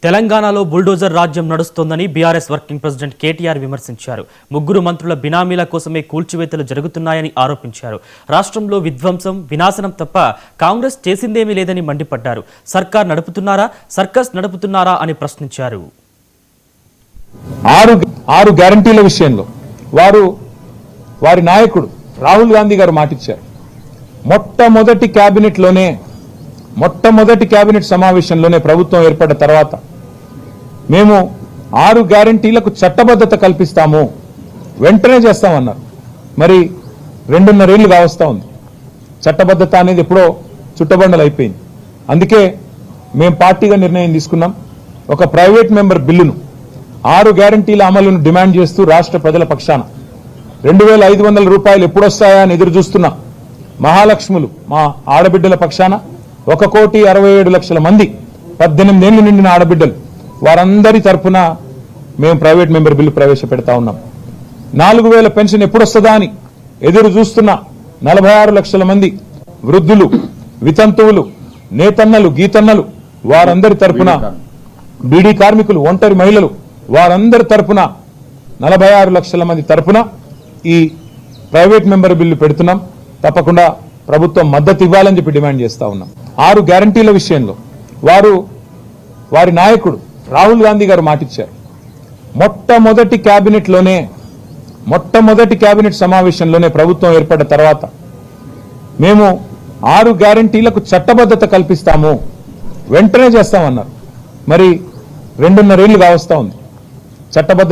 తెలంగాణలో బుల్డోజర్ రాజ్యం నడుస్తోందని BRS working president KTR విమర్శించారు. ముగ్గురు మంత్రుల బినామీల కోసమే కూల్చివేతలు జరుగుతున్నాయని ఆరోపించారు. రాష్ట్రంలో విధ్వంసం, వినాశనం తప్ప కాంగ్రెస్ చేసిందేమీ లేదని మండిపడ్డారు. సర్కార్ నడుపుతున్నారా, సర్కస్ నడుపుతున్నారా అని ప్రశ్నించారు. ఆరు గ్యారంటీల విషయంలో వారి నాయకుడు రాహుల్ గాంధీ గారు మాటిచ్చారు. మొట్టమొదటి కేబినెట్ సమావేశంలోనే ప్రభుత్వం ఏర్పడ్డ తర్వాత మేము 6 గ్యారంటీలకు చట్టబద్ధత కల్పిస్తాము, వెంటనే చేస్తామన్నారు. మరి 2.5 ఏళ్లు కావస్తా ఉంది. చట్టబద్ధత అనేది ఎప్పుడో చుట్టబండలు అయిపోయింది. అందుకే మేము పార్టీగా నిర్ణయం తీసుకున్నాం. ఒక ప్రైవేట్ మెంబర్ బిల్లును 6 గ్యారంటీల అమలును డిమాండ్ చేస్తూ రాష్ట్ర ప్రజల పక్షాన 2,500 రూపాయలు ఎప్పుడొస్తాయా అని ఎదురు చూస్తున్న మహాలక్ష్ములు మా ఆడబిడ్డల పక్షాన 1,67,00,000 మంది 18 ఏళ్లు నిండిన ఆడబిడ్డలు వారందరి తరఫున మేము ప్రైవేట్ మెంబర్ బిల్లు ప్రవేశపెడతా ఉన్నాం. 4,000 పెన్షన్ ఎప్పుడొస్తుందా అని ఎదురు చూస్తున్న 46 లక్షల మంది వృద్ధులు, వితంతువులు, నేతన్నలు, గీతన్నలు వారందరి తరఫున, బీడీ కార్మికులు, ఒంటరి మహిళలు వారందరి తరఫున 46 లక్షల మంది తరఫున ఈ ప్రైవేట్ మెంబర్ బిల్లు పెడుతున్నాం. తప్పకుండా ప్రభుత్వం మద్దతు ఇవ్వాలని చెప్పి డిమాండ్ చేస్తా ఉన్నాం. 6 గ్యారంటీల విషయంలో వారి నాయకుడు రాహుల్ గాంధీ గారు మాటిచ్చారు. మొట్టమొదటి కేబినెట్ సమావేశంలోనే ప్రభుత్వం ఏర్పడ్డ తర్వాత మేము 6 గ్యారంటీలకు చట్టబద్ధత కల్పిస్తాము, వెంటనే చేస్తామన్నారు. మరి 2.5 ఏళ్లు కావస్తా ఉంది. చట్టబద్ధత